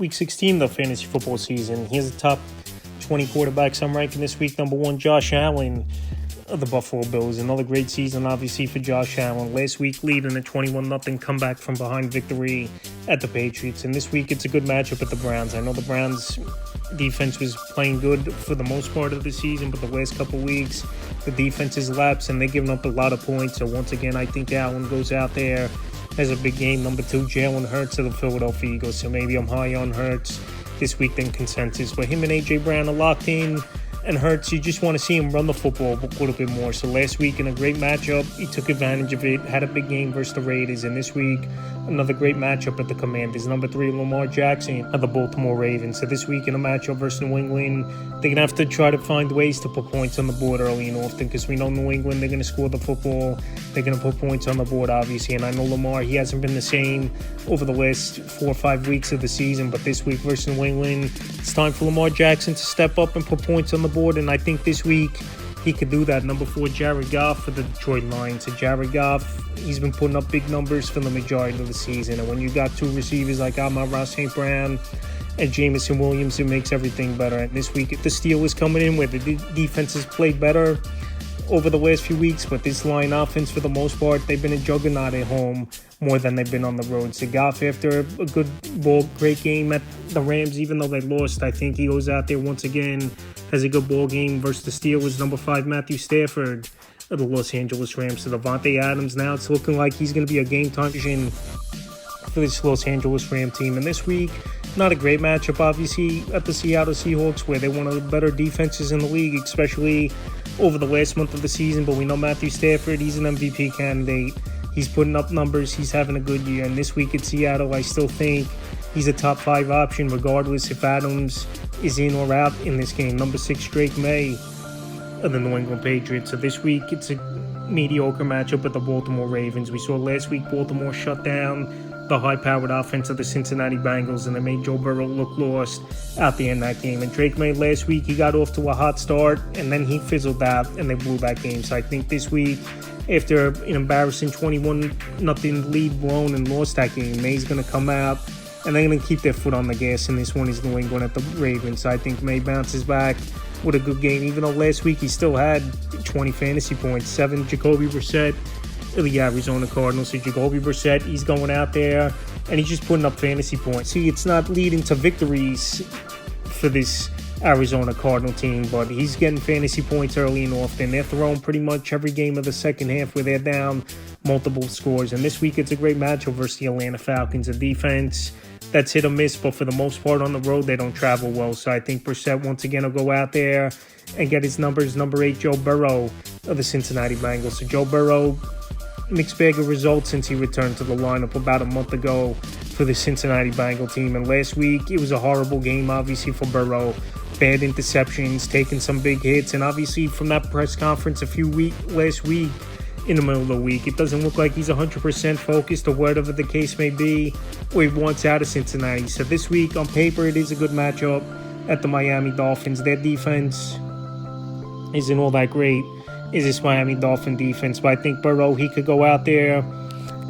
Week 16 of the fantasy football season. Here's the top 20 quarterbacks I'm ranking this week. Number 1, Josh Allen of the Buffalo Bills. Another great season, obviously, for Josh Allen. Last week, leading a 21-0 comeback from behind victory at the Patriots. And this week, it's a good matchup at the Browns. I know the Browns defense was playing good for the most part of the season, but the last couple weeks, the defense has lapsed and they're giving up a lot of points. So once again, I think Allen goes out there, has a big game. Number 2, Jalen Hurts of the Philadelphia Eagles. So maybe I'm high on Hurts this week than consensus. But him and A.J. Brown are locked in. And Hurts, you just want to see him run the football a little bit more. So last week in a great matchup, he took advantage of it, had a big game versus the Raiders. And this week, another great matchup at the Commanders. Number 3, Lamar Jackson of the Baltimore Ravens. So this week in a matchup versus New England, they're going to have to try to find ways to put points on the board early and often, because we know New England, they're going to score the football. They're going to put points on the board, obviously. And I know Lamar, he hasn't been the same over the last 4 or 5 weeks of the season. But this week versus New England, it's time for Lamar Jackson to step up and put points on the board. And I think this week he could do that. Number 4, Jared Goff for the Detroit Lions. So Jared Goff, he's been putting up big numbers for the majority of the season. And when you got 2 receivers like Amon-Ra St. Brown and Jameson Williams, it makes everything better. And this week, the Steelers coming in where the defense has played better over the last few weeks, but this line offense, for the most part, they've been a juggernaut at home more than they've been on the road. So Goff, after a great game at the Rams, even though they lost, I think he goes out there once again, has a good ball game versus the Steelers. Number 5, Matthew Stafford of the Los Angeles Rams. So Davante Adams, now it's looking like he's going to be a game-time decision for this Los Angeles Ram team. And this week, not a great matchup, obviously, at the Seattle Seahawks, where they're one of the better defenses in the league, especially over the last month of the season. But we know Matthew Stafford, he's an MVP candidate. He's putting up numbers. He's having a good year. And this week at Seattle, I still think he's a top 5 option, regardless if Adams is in or out in this game. Number 6, Drake May of the New England Patriots. So this week, it's a mediocre matchup with the Baltimore Ravens. We saw last week Baltimore shut down the high-powered offense of the Cincinnati Bengals, and they made Joe Burrow look lost out there in that game. And Drake May last week, he got off to a hot start, and then he fizzled out, and they blew that game. So I think this week, after an embarrassing 21-0 lead blown and lost that game, May's going to come out, and they're going to keep their foot on the gas, and this one is New England at the Ravens. So I think May bounces back with a good game, even though last week he still had 20 fantasy points. 7, Jacoby Brissett of the Arizona Cardinals. So Jacoby Brissett, he's going out there and he's just putting up fantasy points. See, it's not leading to victories for this Arizona Cardinal team, but he's getting fantasy points early and often. They're throwing pretty much every game of the second half where they're down multiple scores. And this week it's a great matchup versus the Atlanta Falcons, a defense that's hit or miss, but for the most part on the road they don't travel well. So I think Brissett once again will go out there and get his numbers. Number 8, Joe Burrow of the Cincinnati Bengals. So Joe Burrow, mixed bag of results since he returned to the lineup about a month ago for the Cincinnati Bengal team. And last week, it was a horrible game, obviously, for Burrow. Bad interceptions, taking some big hits. And obviously, from that press conference last week, in the middle of the week, it doesn't look like he's 100% focused or whatever the case may be, or he wants out of Cincinnati. So this week, on paper, it is a good matchup at the Miami Dolphins. Their defense isn't all that great, is this Miami Dolphin defense. But I think Burrow, he could go out there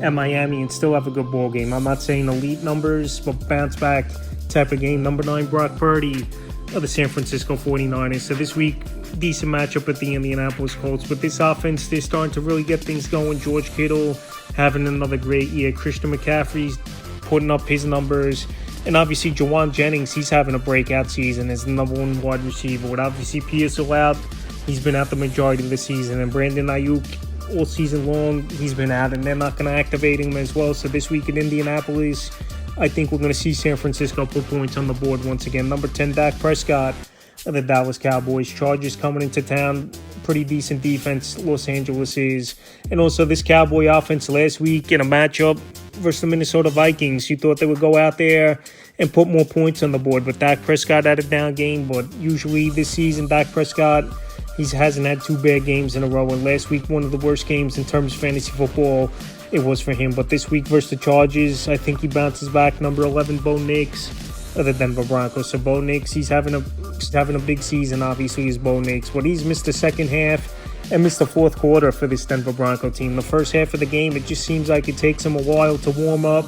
at Miami and still have a good ball game. I'm not saying elite numbers, but bounce back type of game. Number 9, Brock Purdy of the San Francisco 49ers. So this week, decent matchup at the Indianapolis Colts. But this offense, they're starting to really get things going. George Kittle having another great year. Christian McCaffrey's putting up his numbers. And obviously, Jawan Jennings, he's having a breakout season as the number 1 wide receiver. With obviously Pearsall out, he's been out the majority of the season. And Brandon Ayuk, all season long, he's been out. And they're not going to activate him as well. So this week in Indianapolis, I think we're going to see San Francisco put points on the board once again. Number 10, Dak Prescott of the Dallas Cowboys. Chargers coming into town. Pretty decent defense, Los Angeles is. And also this Cowboy offense last week in a matchup versus the Minnesota Vikings. You thought they would go out there and put more points on the board. But Dak Prescott had a down game. But usually this season, Dak Prescott, he hasn't had 2 bad games in a row. And last week, one of the worst games in terms of fantasy football, it was for him. But this week versus the Chargers, I think he bounces back. Number 11, Bo Nix of the Denver Broncos. So Bo Nix, he's having a big season, obviously, is Bo Nix. But he's missed the second half and missed the fourth quarter for this Denver Bronco team. The first half of the game, it just seems like it takes him a while to warm up.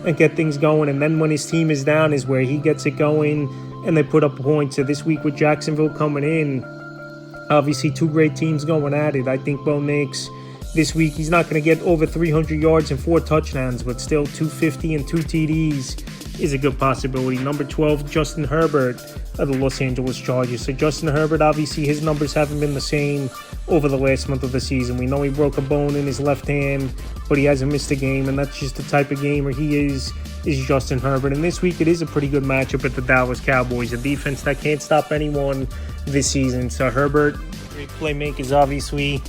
and get things going. And then when his team is down is where he gets it going and they put up points. So this week with Jacksonville coming in, obviously two great teams going at it. I think Bo Nix this week, he's not going to get over 300 yards and 4 touchdowns, but still 250 and 2 TDs is a good possibility. Number 12, Justin Herbert of the Los Angeles Chargers. So Justin Herbert, obviously his numbers haven't been the same over the last month of the season. We know he broke a bone in his left hand, but he hasn't missed a game, and that's just the type of gamer he is Justin Herbert. And this week it is a pretty good matchup at the Dallas Cowboys, a defense that can't stop anyone this season. So Herbert, great playmakers, obviously.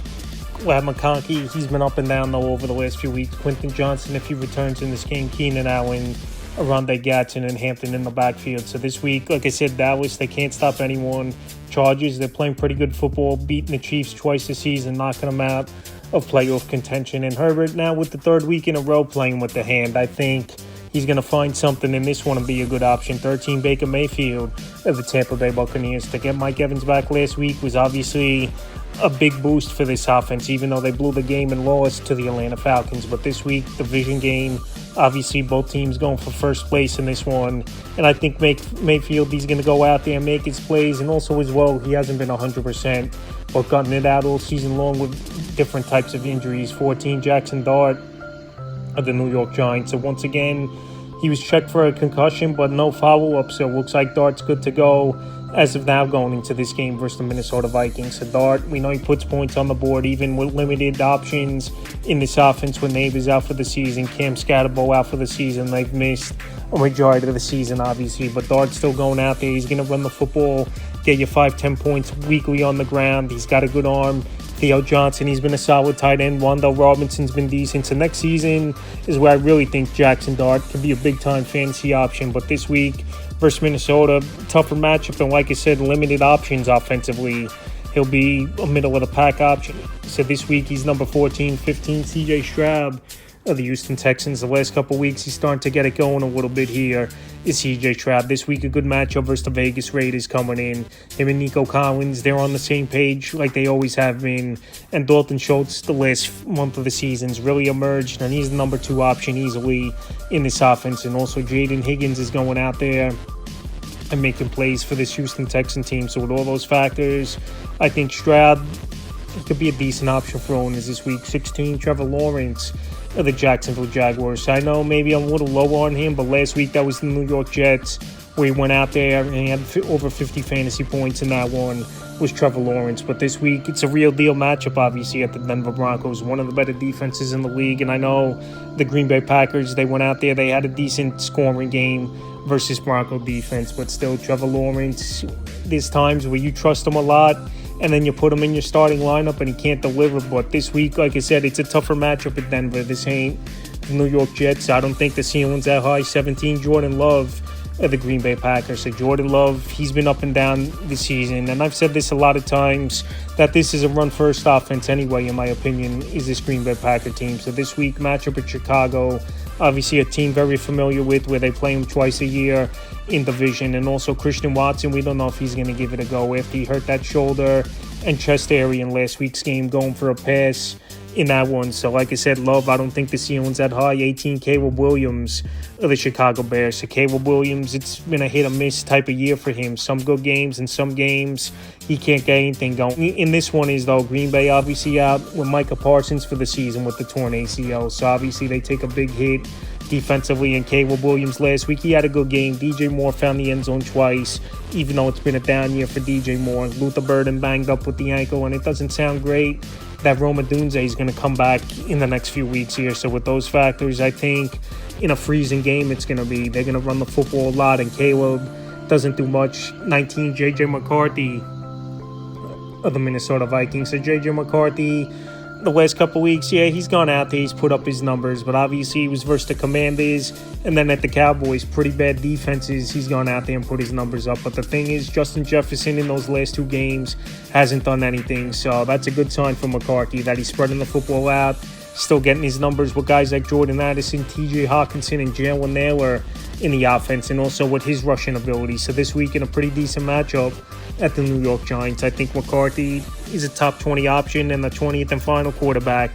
Ladd McConkey, he's been up and down though over the last few weeks. Quentin Johnson, if he returns in this game, Keenan Allen, Arondé Gatson, and Hampton in the backfield. So this week, like I said, Dallas, they can't stop anyone. Chargers, they're playing pretty good football, beating the Chiefs twice this season, knocking them out of playoff contention. And Herbert now with the third week in a row playing with the hand, I think he's going to find something in this one and be a good option. 13, Baker Mayfield of the Tampa Bay Buccaneers. To get Mike Evans back last week was obviously a big boost for this offense, even though they blew the game and lost to the Atlanta Falcons. But this week, division game, obviously both teams going for first place in this one. And I think Mayfield, he's going to go out there and make his plays. And also as well, he hasn't been 100%, but gotten it out all season long with different types of injuries. 14, Jackson Dart of the New York Giants. So once again, he was checked for a concussion, but no follow-up. So it looks like Dart's good to go as of now going into this game versus the Minnesota Vikings. So Dart, we know he puts points on the board even with limited options in this offense when Neighbors out for the season, Cam Scatterbo out for the season. They've missed a majority of the season, obviously, but Dart's still going out there. He's going to run the football, get you 5-10 points weekly on the ground. He's got a good arm. Theo Johnson, he's been a solid tight end. Wan'Dale Robinson's been decent. So next season is where I really think Jackson Dart could be a big-time fantasy option. But this week versus Minnesota, tougher matchup. And like I said, limited options offensively. He'll be a middle-of-the-pack option. So this week he's number 14, 15, C.J. Stroud of the Houston Texans. The last couple weeks he's starting to get it going a little bit here. Is C.J. Stroud. This week a good matchup versus the Vegas Raiders coming in. Him and Nico Collins, they're on the same page like they always have been. And Dalton Schultz, the last month of the season's really emerged, and he's the number 2 option easily in this offense. And also Jaden Higgins is going out there and making plays for this Houston Texan team. So with all those factors, I think Stroud could be a decent option for owners this week. 16, Trevor Lawrence of the Jacksonville Jaguars. I know maybe I'm a little low on him, but last week that was the New York Jets where he went out there and he had over 50 fantasy points in that one was Trevor Lawrence. But this week it's a real deal matchup, obviously, at the Denver Broncos, one of the better defenses in the league. And I know the Green Bay Packers, they went out there, they had a decent scoring game versus Bronco defense, but still Trevor Lawrence, there's times where you trust him a lot and then you put him in your starting lineup and he can't deliver. But this week, like I said, it's a tougher matchup at Denver. This ain't the New York Jets. I don't think the ceiling's that high. 17, Jordan Love of the Green Bay Packers. So Jordan Love, he's been up and down this season. And I've said this a lot of times that this is a run-first offense anyway, in my opinion, is this Green Bay Packer team. So this week, matchup at Chicago, obviously a team very familiar with, where they play him twice a year in division. And also Christian Watson, we don't know if he's going to give it a go after he hurt that shoulder and chest area in last week's game, going for a pass in that one. So like I said, Love, I don't think the ceiling's that high. 18, Caleb Williams of the Chicago Bears. So Caleb Williams, it's been a hit or miss type of year for him. Some good games and some games he can't get anything going. In this one is, though, Green Bay obviously out with Micah Parsons for the season with the torn ACL. So obviously they take a big hit defensively. And Caleb Williams last week, he had a good game. DJ Moore found the end zone twice, even though it's been a down year for DJ Moore. Luther Burden banged up with the ankle, and it doesn't sound great that Rome Odunze is going to come back in the next few weeks here. So with those factors, I think in a freezing game they're going to run the football a lot, and Caleb doesn't do much. 19, J.J. McCarthy of the Minnesota Vikings. So J.J. McCarthy, the last couple weeks, yeah, he's gone out there, he's put up his numbers, but obviously he was versus the Commanders, and then at the Cowboys, pretty bad defenses, he's gone out there and put his numbers up. But the thing is, Justin Jefferson in those last 2 games hasn't done anything, so that's a good sign for McCarthy that he's spreading the football out, still getting his numbers with guys like Jordan Addison, TJ Hawkinson, and Jalen Nailor in the offense, and also with his rushing ability. So this week in a pretty decent matchup at the New York Giants, I think McCarthy is a top 20 option and the 20th and final quarterback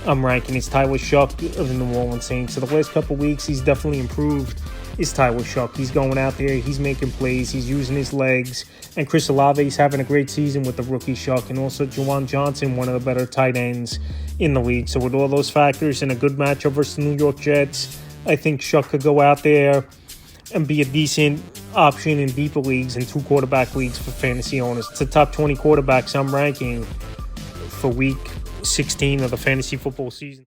I'm ranking is Tyler Shough of the New Orleans Saints. So the last couple weeks, he's definitely improved. Is Tyler Shough. He's going out there, he's making plays, he's using his legs. And Chris Olave's having a great season with the rookie Shough. And also Juwan Johnson, one of the better tight ends in the league. So with all those factors and a good matchup versus the New York Jets, I think Shough could go out there and be a decent option in deeper leagues and 2 quarterback leagues for fantasy owners. It's the top 20 quarterbacks I'm ranking for week 16 of the fantasy football season.